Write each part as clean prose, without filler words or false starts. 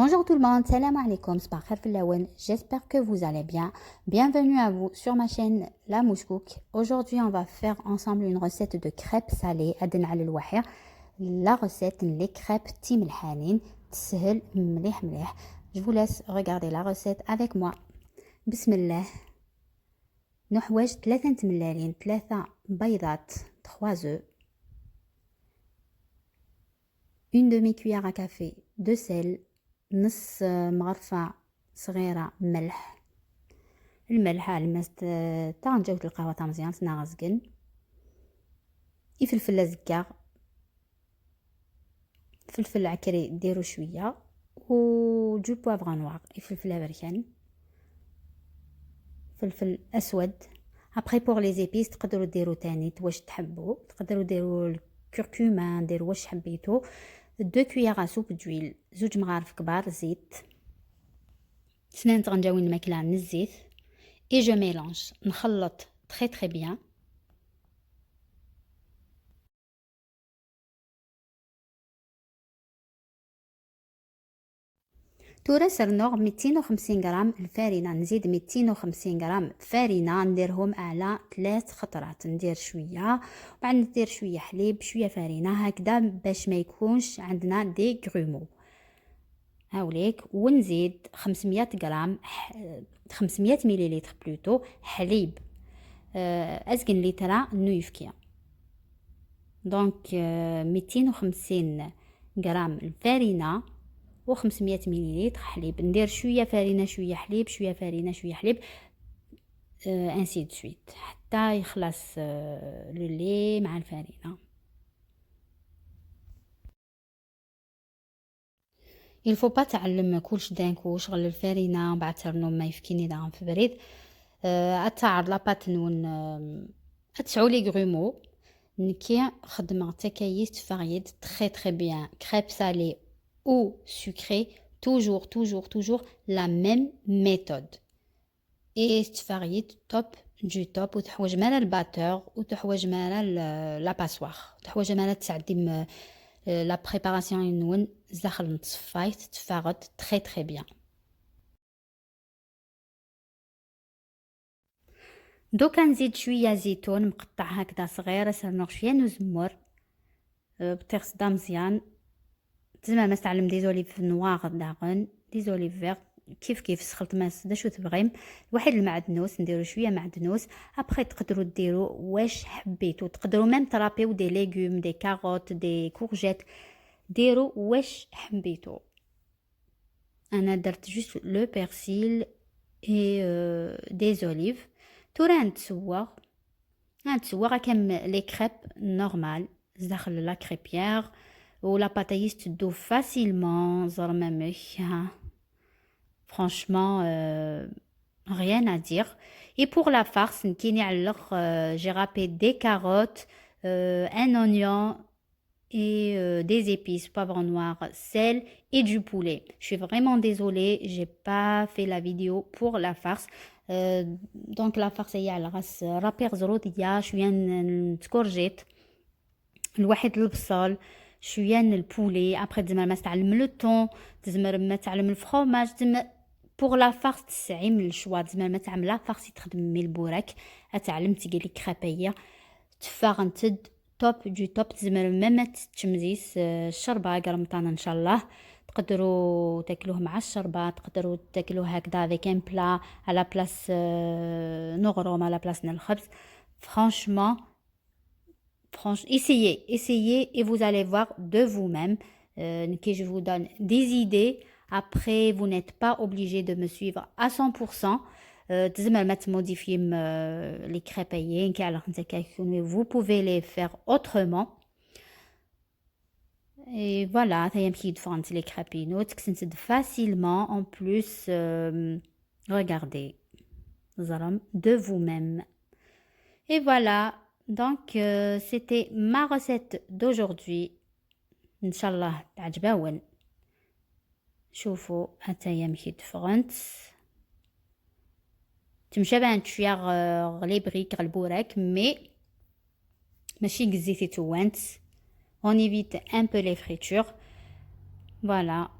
Bonjour tout le monde, salam alaikum, j'espère que vous allez bien. Bienvenue à vous sur ma chaîne La Mouchkouk. Aujourd'hui, on va faire ensemble une recette de crêpes salées. La recette, les crêpes timlhanin, tshel mlih mlih. Je vous laisse regarder la recette avec moi. Bismillah. نحواج 3 تملالين 3 بيضات 3 œufs, une demi-cuillère à café de sel, نص مغرفة صغيرة ملح. الملح الماس تاع نجاوز القهوة تاع مزيان تنغزقن. فلفل زكار، فلفل عكري ديرو شوية، و جو بوافغ نوار، فلفل بركان، فلفل اسود. ابري بور لي زيبيس تقدروا ديروا تاني واش تحبوا، تقدروا ديروا الكركومان، ديروا واش حبيتوا. 2 كويار سوب دويل، 2 مغارف كبار زيت، 2 طنجاوين الماكله من الزيت. اي جو ميلونج، نخلط تري بيان. تورا سرنوغ 250 غرام الفارينة، نزيد 250 غرام فارينة نديرهم على 3 خطرات. ندير شوية وبعد ندير شوية حليب شوية فارينة هكذا باش ما يكونش عندنا دي غرومو هاوليك. ونزيد 500 غرام 500 مليلتر بلوتو حليب أزقن لترا نويفكيا. دونك 250 غرام الفارينة و500 مليلتر حليب. ندير شويه فارينه شويه حليب، شويه فارينه شويه حليب، انسي دو سويت حتى يخلص لو لي مع الفارينه. يلفو با تعلم كلش دانكو شغل الفارينه بعد ترنو ما يفكيني داهم في بريد. اتعرض لاباط نون اتسعو لي غرومو نكي خدمه تكايست فاريد تري بيان كريب سالي ou sucré, toujours la même méthode. Et تفاريت توب du top وتحوج مالا الباتور وتحوج مالا لا باسوار، تحوج مالا تعدي لا بريباراسيون ينون زاخل نتصفايت تفاغت تري بيان. دوكا نزيد شويه زيتون مقطع هكذا صغير، سرنوغ شويه نزمر بتغسدا مزيان. تزعما ما تعلم دي زوليف نواغ داغن دي زوليف فيغ كيف سخلط ماس دا شو تبغيم. واحد المعدنوس نديرو شويه معدنوس. ابخي تقدروا ديروا واش حبيتوا، تقدروا ميم ترابيو دي ليغوم دي كاروت دي كورجيت، ديروا واش حبيتوا. انا درت جوست لو بيرسيل اي دي زوليف. تورا نتسوى كم لي كريب نورمال داخل لا كريبيير. Ou la pataille se doit facilement, franchement, rien à dire. Et pour la farce, j'ai râpé des carottes, un oignon et des épices, poivre noir, sel et du poulet. Je suis vraiment désolée, j'ai pas fait la vidéo pour la farce. Donc la farce هي على راس رابير زرودية شوية نتكورجيت الواحد البصل شويه البولي. ابري تزمر ما تعلم لو طون، تزمر ما تعلم الفرomage، تزمر بوغ لا فارس تسعي من الشوا، تزمر ما تعمل لا فارس تخدم مي البوراك اتعلم تقي لي كرابيه تفاغنتد توب دو توب. تزمر ما تتشمزيس الشربه قرمطانه ان شاء الله. تقدروا تاكلوه مع الشربه، تقدروا تاكلوه هكذا avec un plat على بلاص نغروم على بلاص الخبز. فرانشمون essayez et vous allez voir de vous-même que je vous donne des idées. Après, vous n'êtes pas obligé de me suivre à 100%. Les crêpes, vous pouvez les faire autrement. Et voilà, les crêpes facilement. En plus, regardez de vous-même. Et voilà. Donc c'était ma recette d'aujourd'hui. Inch'Allah تعجبون. شوفوا هتايا مشي دفرنت تمشابان شويه غليبريك غلبوراك مي ماشي قزيتي توانت. On évite un peu les fritures. Voilà.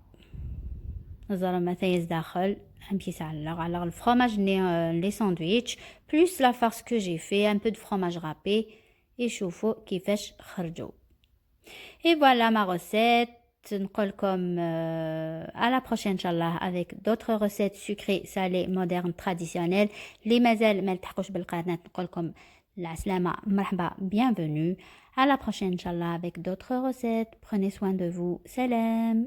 زرمة تايز داخل un petit salade. Alors le fromage, les sandwichs, plus la farce que j'ai fait, un peu de fromage râpé. Et شوفوا كيفاش خرجوا. Et voilà ma recette. نقول comme à la prochaine inchallah avec d'autres recettes sucrées, salées, modernes, traditionnelles. اللي مازال ما التحقوش بالقناة نقولكم العسلامة مرحبا bienvenue. À la prochaine inchallah avec d'autres recettes. Prenez soin de vous. Salam.